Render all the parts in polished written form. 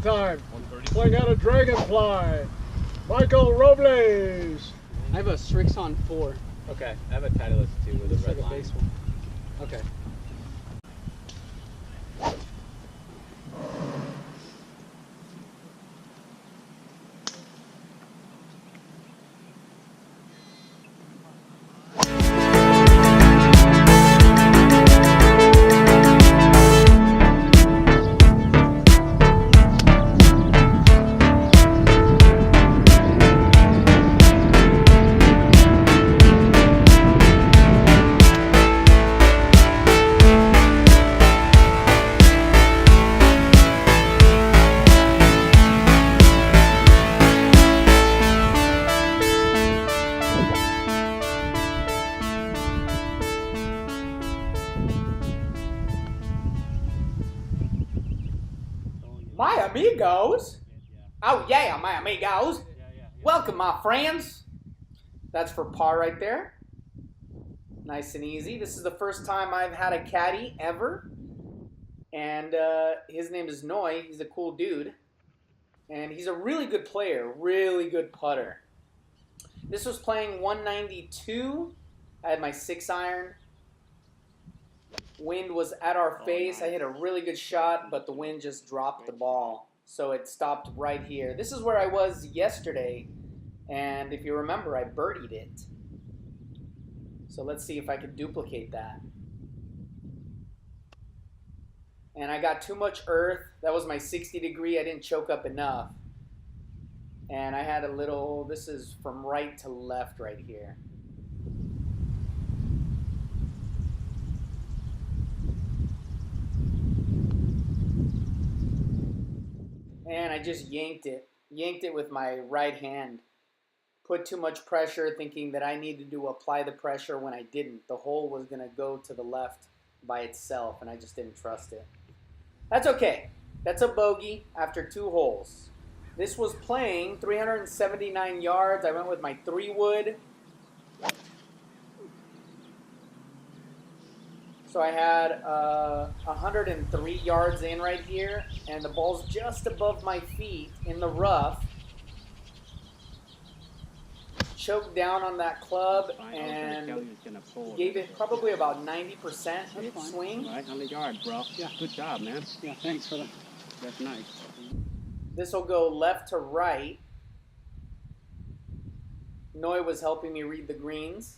time. Swing out a dragonfly. Michael Robles. I have a Strixon 4. Okay, I have a Titleist too with a red like a line. base one. Okay. My amigos? Oh yeah, my amigos. Welcome, my friends. That's for par right there. Nice and easy. This is the first time I've had a caddy ever. And his name is Noy. He's a cool dude. And he's a really good player. Really good putter. This was playing 192. I had my 6-iron. Wind was at our face. I hit a really good shot, but the wind just dropped the ball. So it stopped right here. This is where I was yesterday. And if you remember, I birdied it. So let's see if I can duplicate that. And I got too much earth. That was my 60 degree. I didn't choke up enough. And I had a little, this is from right to left right here. And I just yanked it with my right hand. Put too much pressure, thinking that I needed to apply the pressure when I didn't. The hole was going to go to the left by itself, and I just didn't trust it. That's okay. That's a bogey after 2 holes. This was playing 379 yards. I went with my 3-wood. So I had 103 yards in right here, and the ball's just above my feet in the rough. Choked down on that club and gave it probably about 90% swing. 100 yards, bro. Yeah. Good job, man. Yeah, thanks for that. That's nice. This will go left to right. Noy was helping me read the greens.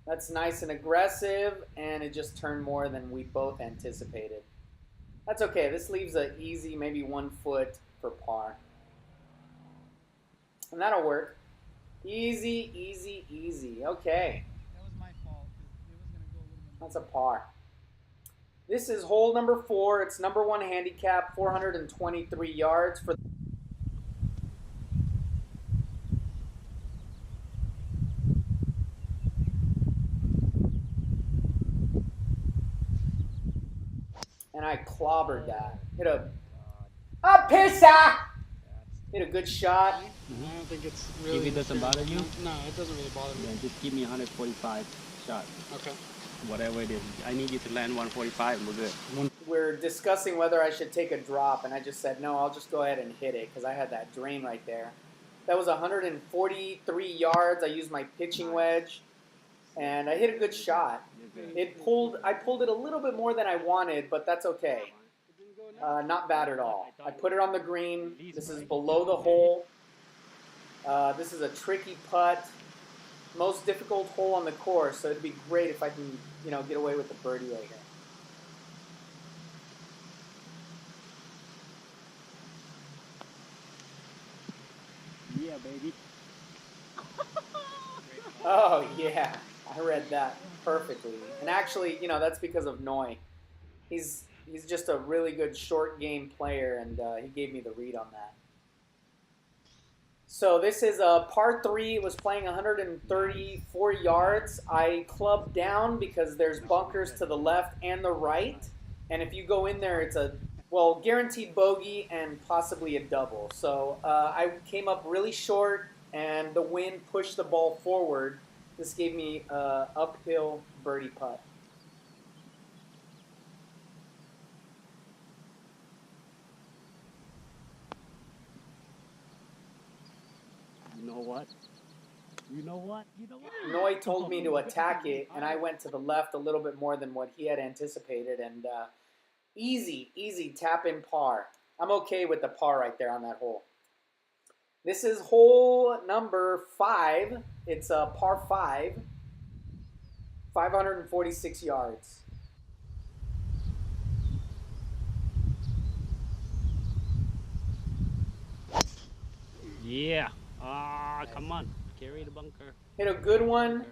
That's nice and aggressive, and it just turned more than we both anticipated. That's okay. This leaves an easy, maybe 1 foot for par. And that'll work. Easy, easy, easy. Okay. That was my fault. It was going to go a little bit. That's a par. This is hole number 4. It's number 1 handicap, 423 yards for. And I clobbered that. Hit a pisser! Hit a good shot. I don't think it's really. If it doesn't bother you? No, it doesn't really bother me. Then just give me 145 shot. Okay. Whatever it is. I need you to land 145 and we're good. We're discussing whether I should take a drop, and I just said, no, I'll just go ahead and hit it because I had that drain right there. That was 143 yards. I used my pitching wedge, and I hit a good shot. I pulled it a little bit more than I wanted, but that's okay. Not bad at all. I put it on the green. This is below the hole. This is a tricky putt. Most difficult hole on the course, so it'd be great if I can, get away with the birdie right here. Yeah, baby. Oh, yeah. I read that perfectly. And actually, that's because of Noy. He's just a really good short game player, and he gave me the read on that. So this is a par 3. It was playing 134 yards. I clubbed down because there's bunkers to the left and the right. And if you go in there, it's a, guaranteed bogey and possibly a double. So I came up really short, and the wind pushed the ball forward. This gave me an uphill birdie putt. what? You know what? You know what? Noy told me to attack it, and I went to the left a little bit more than what he had anticipated, and easy tap in par. I'm okay with the par right there on that hole. This is hole number 5. It's a par 5, 546 yards. Yeah. Ah, come on. Carry the bunker. Hit a good one.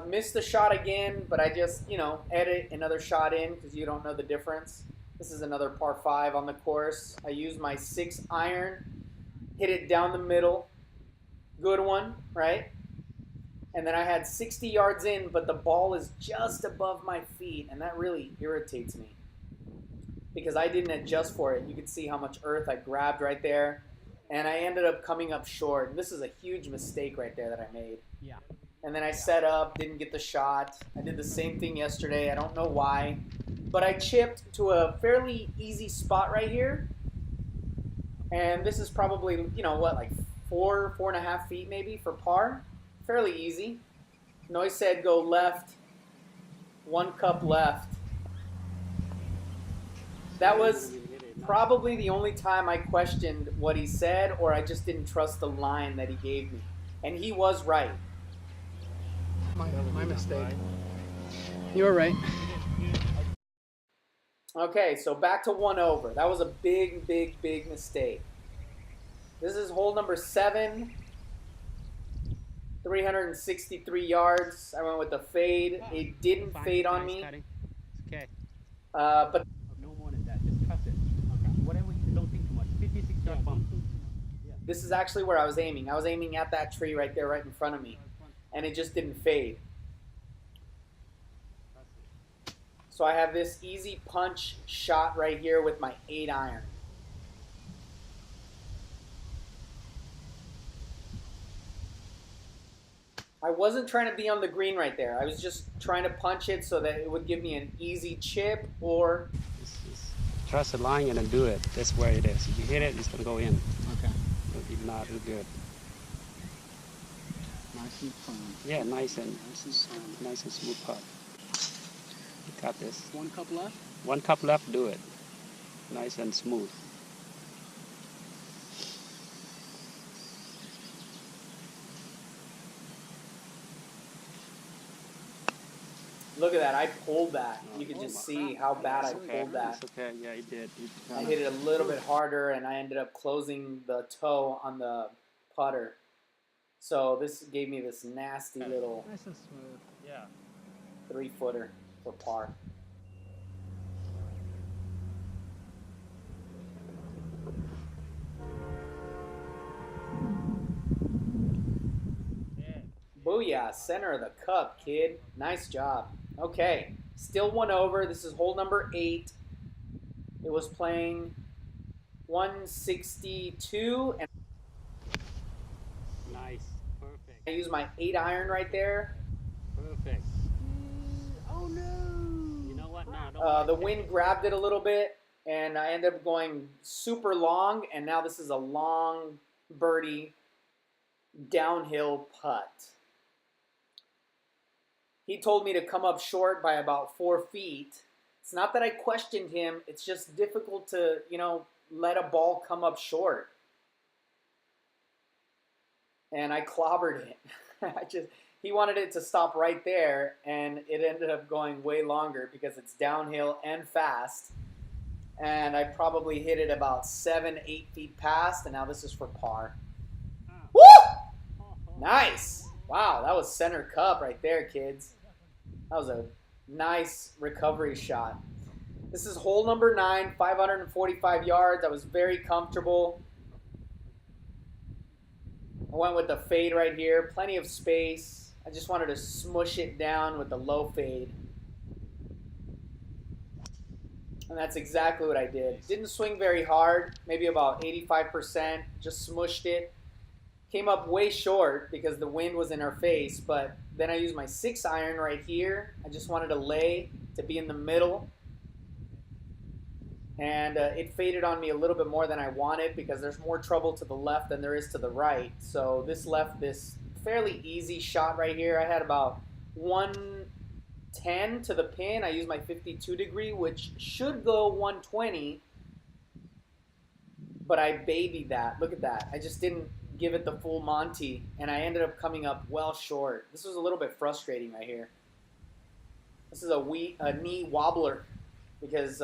Missed the shot again, but I just, edit another shot in because you don't know the difference. This is another par 5 on the course. I used my 6 iron, hit it down the middle. Good one, right? And then I had 60 yards in, but the ball is just above my feet, and that really irritates me because I didn't adjust for it. You can see how much earth I grabbed right there, and I ended up coming up short. And this is a huge mistake right there that I made. Yeah. And then I set up, didn't get the shot. I did the same thing yesterday. I don't know why. But I chipped to a fairly easy spot right here. And this is probably, like 4.5 feet maybe for par. Fairly easy. Noy said go left, 1 cup left. That was probably the only time I questioned what he said, or I just didn't trust the line that he gave me. And he was right. My mistake. You were right. Okay, so back to 1 over. That was a big mistake. This is hole number 7. 363 yards. I went with the fade. It didn't fade on me. Okay. But No more than that. Just trust it. Okay. Whatever you don't think too much. 56 yard bump. this is actually where I was aiming. I was aiming at that tree right there, right in front of me. And it just didn't fade. So I have this easy punch shot right here with my 8 iron. I wasn't trying to be on the green right there. I was just trying to punch it so that it would give me an easy chip or... Just trust the line and then do it. That's where it is. If you hit it, it's going to go in. Okay. If not, it's good. Nice and firm. Yeah, nice and Nice and smooth putt. You got this. 1 cup left? 1 cup left, do it. Nice and smooth. Look at that, I pulled that. You can just see how bad I pulled that. It's okay, yeah, it did. I hit it a little bit harder and I ended up closing the toe on the putter. So this gave me this nasty little Nice and smooth. Yeah. 3-footer for par. Booyah, center of the cup, kid. Nice job. Okay, still 1 over. This is hole number 8. It was playing 162, and Nice. Perfect. I used my 8 iron right there. Perfect. Oh no! You know what? No, don't The wind grabbed it a little bit, and I ended up going super long, and now this is a long birdie downhill putt. He told me to come up short by about 4 feet. It's not that I questioned him. It's just difficult to, let a ball come up short. And I clobbered it. He wanted it to stop right there, and it ended up going way longer because it's downhill and fast. And I probably hit it about 7-8 feet past, and now this is for par. Woo! Nice. Wow, that was center cup right there, kids. That was a nice recovery shot. This is hole number 9, 545 yards. I was very comfortable. I went with the fade right here. Plenty of space. I just wanted to smush it down with the low fade. And that's exactly what I did. Didn't swing very hard, maybe about 85%. Just smushed it. Came up way short because the wind was in our face, but then I used my 6 iron right here. I just wanted to lay to be in the middle. and it faded on me a little bit more than I wanted because there's more trouble to the left than there is to the right. So this left this fairly easy shot right here. I had about 110 to the pin. I used my 52 degree, which should go 120, but I babied that. Look at that. I just didn't give it the full Monty, and I ended up coming up well short. This was a little bit frustrating right here. This is a knee wobbler because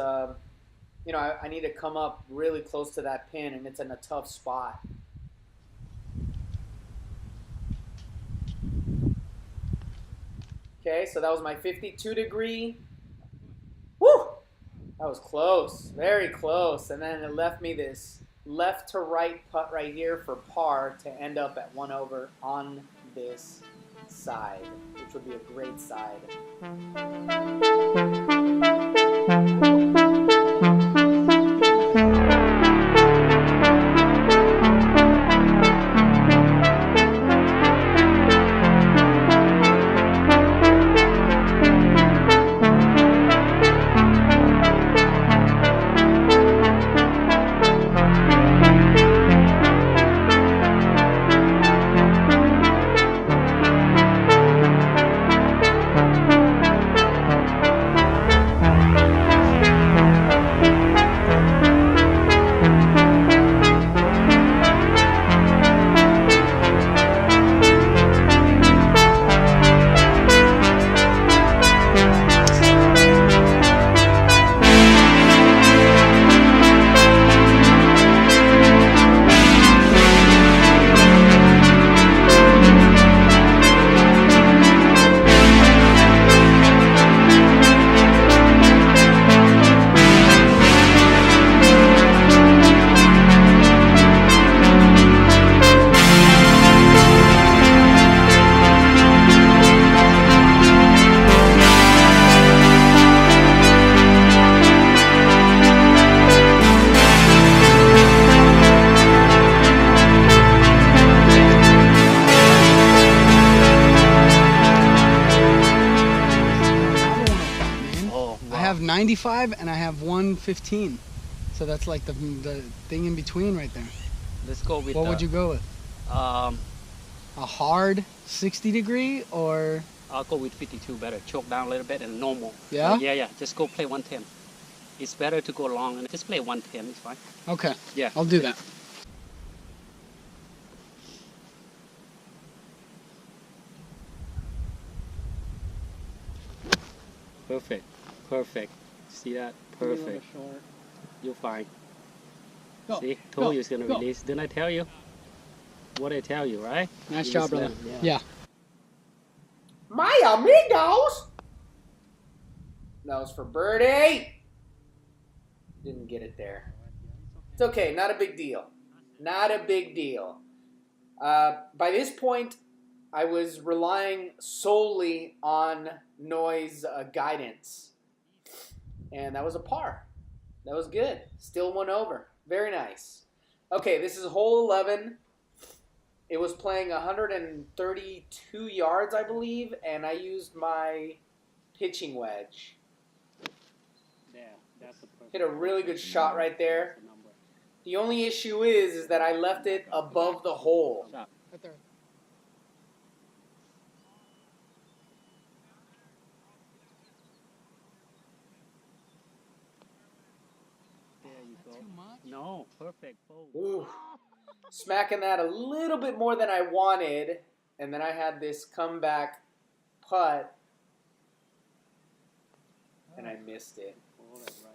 you know, I need to come up really close to that pin, and it's in a tough spot. Okay, so that was my 52 degree. Woo! That was close, very close. And then it left me this left to right putt right here for par to end up at 1 over on this side, which would be a great side. I have 95 and I have 115. So that's like the thing in between right there. Let's go with What would you go with? Um, A hard 60 degree or? I'll go with 52 better. Choke down a little bit and normal. Yeah? Yeah. Just go play 110. It's better to go long and just play 110. It's fine. Okay. Yeah. I'll do that. Perfect. Perfect. See that? Perfect. You're fine. Go. See? Told Go. you it's going to Go. release. Didn't I tell you? What I tell you, right? Nice You job, just brother. let- Yeah. My amigos! That was for birdie. Didn't get it there. It's okay, not a big deal. Not a big deal. By this point, I was relying solely on noise guidance. And that was a par. That was good. Still 1 over. Very nice. Okay, this is hole 11. It was playing 132 yards, I believe, and I used my pitching wedge. Yeah, that's the perfect. Hit a really good shot right there. That's the number. The only issue is that I left it above the hole. Shot. Right there. There you go. Too much? No, perfect. Oh. Ooh. Smacking that a little bit more than I wanted, and then I had this comeback putt, and I missed it. Pull it right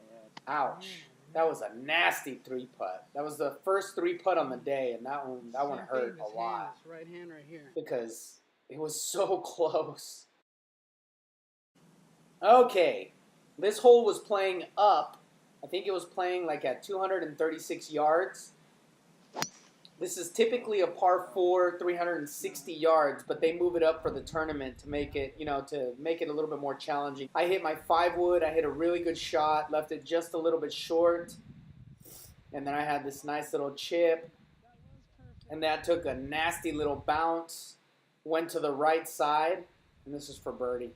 at- Ouch. That was a nasty 3-putt. That was the first 3-putt on the day, and that one hurt a lot Right hand right here. because it was so close. Okay, this hole was playing up. I think it was playing like at 236 yards. This is typically a par 4, 360 yards, but they move it up for the tournament to make it, to make it a little bit more challenging. I hit my 5-wood. I hit a really good shot, left it just a little bit short, and then I had this nice little chip, and that took a nasty little bounce, went to the right side, and this is for birdie.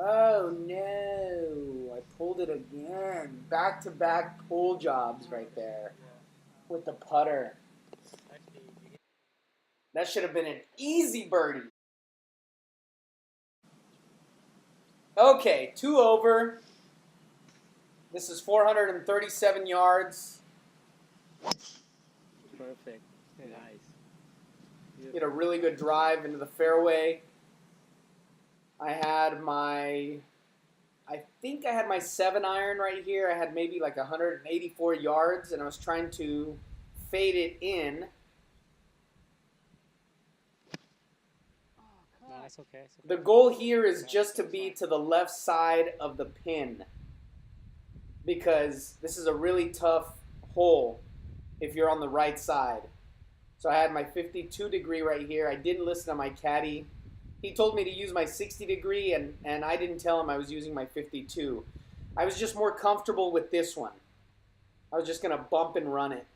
Oh no, I pulled it again. Back-to-back pull jobs right there with the putter. That should have been an easy birdie. Okay, 2 over. This is 437 yards. Perfect. Nice. Hit a really good drive into the fairway. I think I had my 7-iron right here. I had maybe like 184 yards, and I was trying to fade it in. No, that's okay. It's okay. The goal here is just to be to the left side of the pin, because this is a really tough hole if you're on the right side. So I had my 52 degree right here. I didn't listen to my caddy. He told me to use my 60 degree, and I didn't tell him I was using my 52. I was just more comfortable with this one. I was just going to bump and run it.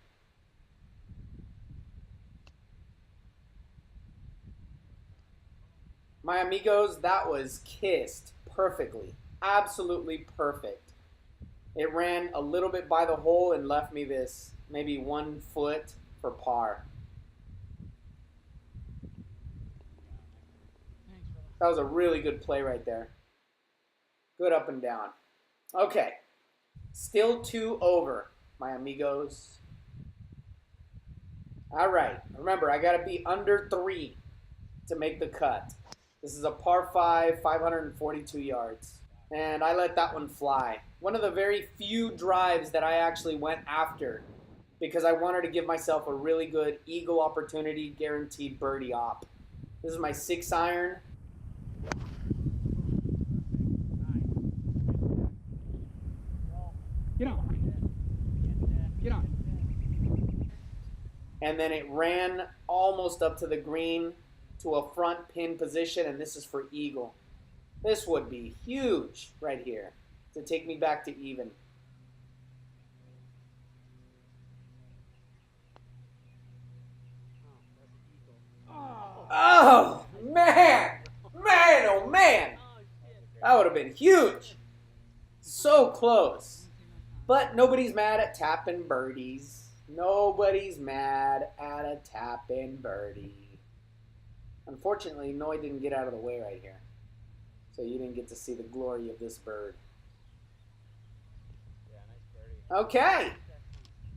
My amigos, that was kissed perfectly. Absolutely perfect. It ran a little bit by the hole and left me this maybe 1 foot for par. That was a really good play right there. Good up and down. Okay. Still 2 over, my amigos. All right. Remember, I got to be under 3 to make the cut. This is a par 5, 542 yards. And I let that one fly. One of the very few drives that I actually went after because I wanted to give myself a really good eagle opportunity, guaranteed birdie op. This is my 6-iron. Get on. Get on. And then it ran almost up to the green to a front pin position, and this is for eagle. This would be huge right here to take me back to even. Oh, man! Man, oh man! That would have been huge. So close. But nobody's mad at tapping birdies. Nobody's mad at a tap-in birdie. Unfortunately, Noy didn't get out of the way right here. So you didn't get to see the glory of this bird. Okay.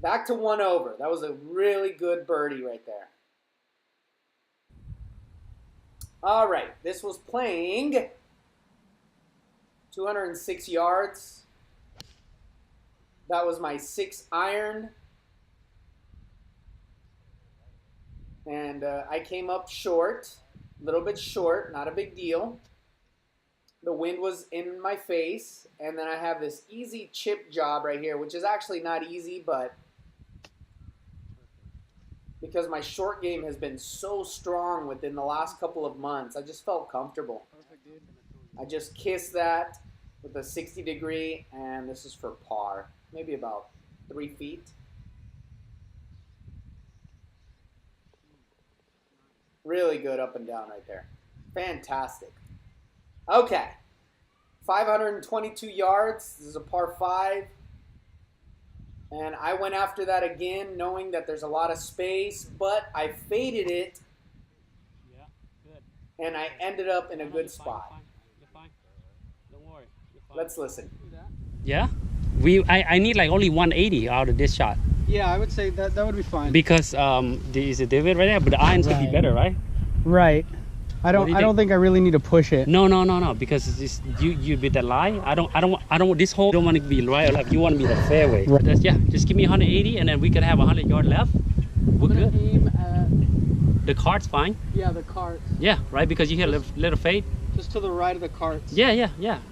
Back to 1 over. That was a really good birdie right there. All right. This was playing 206 yards. That was my 6-iron. And I came up short, a little bit short, not a big deal. The wind was in my face, and then I have this easy chip job right here, which is actually not easy, but because my short game has been so strong within the last couple of months, I just felt comfortable. I just kissed that with a 60 degree, and this is for par, maybe about 3 feet. Really good up and down right there. Fantastic. Okay. 522 yards. This is a par 5. And I went after that again, knowing that there's a lot of space, but I faded it. Yeah, good. And I ended up in a good spot. You're fine. Don't worry. You're fine. Let's listen. Yeah? I need like only 180 out of this shot. Yeah, I would say that would be fine. Because there's a divot right there, but the irons could be better, right? Right. I don't think I really need to push it. No. Because it's just, you with that lie. I don't. This hole don't want to be right or left. You want to be the fairway. Right. Yeah. Just give me 180, and then we can have 100 yard left. We're good. Aim at, the cart's fine. yeah, the cart. Yeah, right. Because you hit a little fade. Just to the right of the carts. Yeah.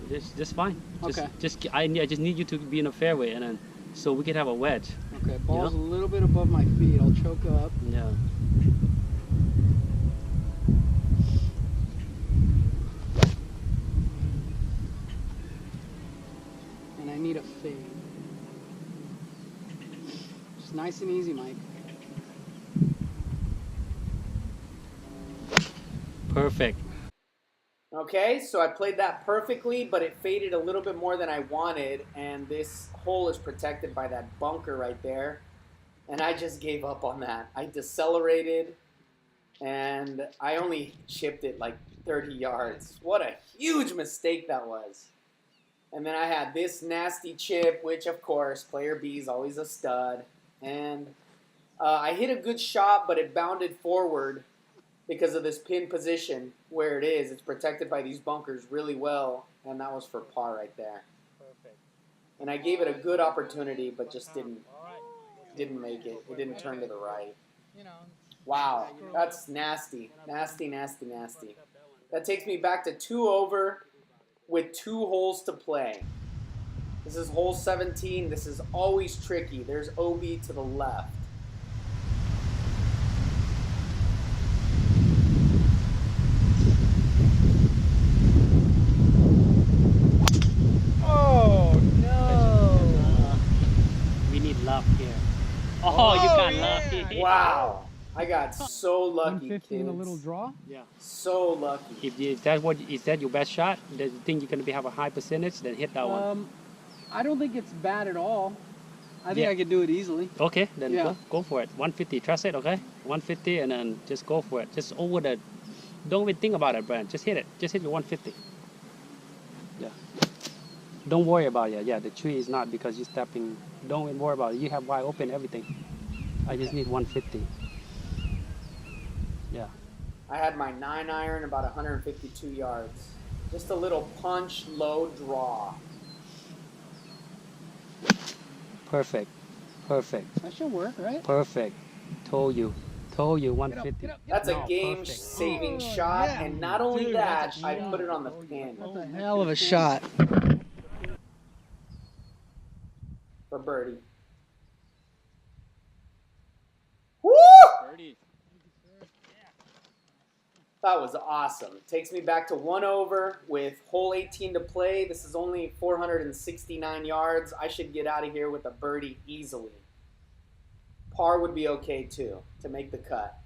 Just fine. Okay. I just need you to be in the fairway, and then so we can have a wedge. Okay. Ball's a little bit above my feet. I'll choke up. Yeah. And I need a fade. Just nice and easy, Mike. Perfect. Okay, so I played that perfectly, but it faded a little bit more than I wanted, and this hole is protected by that bunker right there, and I just gave up on that. I decelerated, and I only chipped it like 30 yards. What a huge mistake that was. And then I had this nasty chip, which, of course, player B is always a stud, and I hit a good shot, but it bounded forward because of this pin position where it is. It's protected by these bunkers really well, and that was for par right there. Perfect. And I gave it a good opportunity, but just didn't make it. It didn't turn to the right. Wow, that's nasty. Nasty, nasty, nasty. That takes me back to 2 over with 2 holes to play. This is hole 17. This is always tricky. There's OB to the left. Oh no! We need love here. Oh, you got lucky. Wow. I got so lucky, 150 and a kids. little draw. Yeah. So lucky. If that's your best shot, then you think you're gonna have a high percentage, then hit that one. I don't think it's bad at all. I think Yeah. I could do it easily. Okay, then Yeah. go for it. 150, trust it, okay? 150 and then just go for it. Just over the, don't even think about it, Brand. Just hit it. Just hit your 150. Yeah. Don't worry about it. Yeah, the tree is not because you're stepping. Don't even worry about it. You have wide open everything. I just need 150. Yeah. I had my 9-iron about 152 yards. Just a little punch, low draw. Perfect. Perfect. That should work, right? Perfect. Told you. 150. That's No, a game-saving shot, yeah. and not only Dude, that, that's a I shot. put it on the pin That's a hell of a shot. for birdie. Woo! Birdie. That was awesome. Takes me back to 1 over with hole 18 to play. This is only 469 yards. I should get out of here with a birdie easily. Par would be okay too, to make the cut.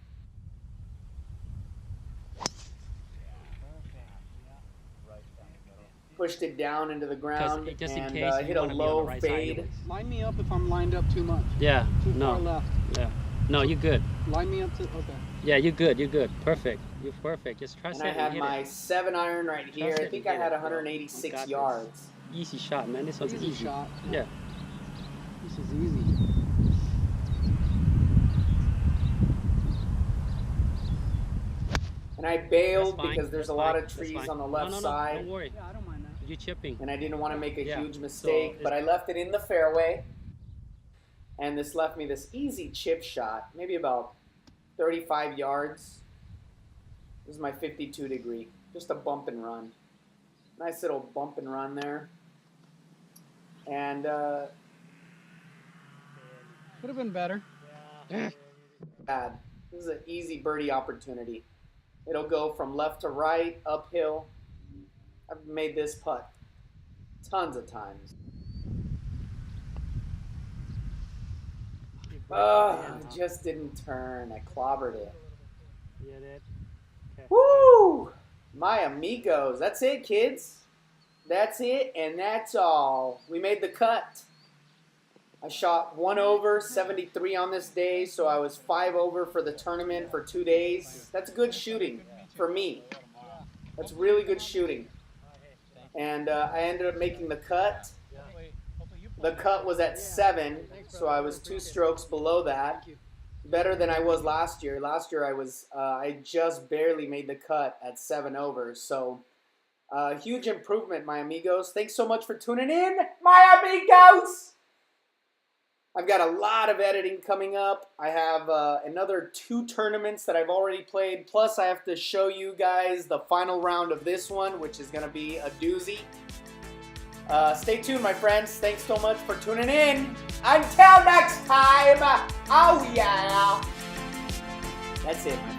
Pushed it down into the ground Just in and case you hit a wanna be on the low right side fade. anyways. Line me up if I'm lined up too much. Yeah. Too far No. left. Yeah. No, you're good. Line me up to. Okay. Yeah, you're good. You're good. Perfect. You're perfect. Just trust And I it had hit my it. 7-iron right here. Trust I it think and I hit had it, bro. 186 You got this. yards. Easy shot, man. This one's Easy easy. shot. Yeah. This is easy. And I bailed That's fine. because there's That's a lot fine. of That's trees fine. on the left no, side. Don't worry. Yeah, I don't mind that. You're chipping. And I didn't want to make a Yeah, huge so mistake, it's- but I left it in the fairway. And this left me this easy chip shot, maybe about 35 yards. This is my 52 degree. Just a bump and run. Nice little bump and run there. And Could have been better. bad. This is an easy birdie opportunity. It'll go from left to right, uphill. I've made this putt tons of times. It just didn't turn. I clobbered it. Yeah, that. Okay. Woo! My amigos. That's it, kids. That's it, and that's all. We made the cut. I shot 1 over, 73 on this day, so I was 5 over for the tournament for 2 days. That's good shooting for me. That's really good shooting. And I ended up making the cut. The cut was at 7, so I was 2 strokes below that. Better than I was last year. Last year I just barely made the cut at 7 over. So huge improvement, my amigos. Thanks so much for tuning in, my amigos. I've got a lot of editing coming up. I have another 2 tournaments that I've already played. Plus I have to show you guys the final round of this one, which is going to be a doozy. Stay tuned, my friends. Thanks so much for tuning in. Until next time. Oh, yeah. That's it, my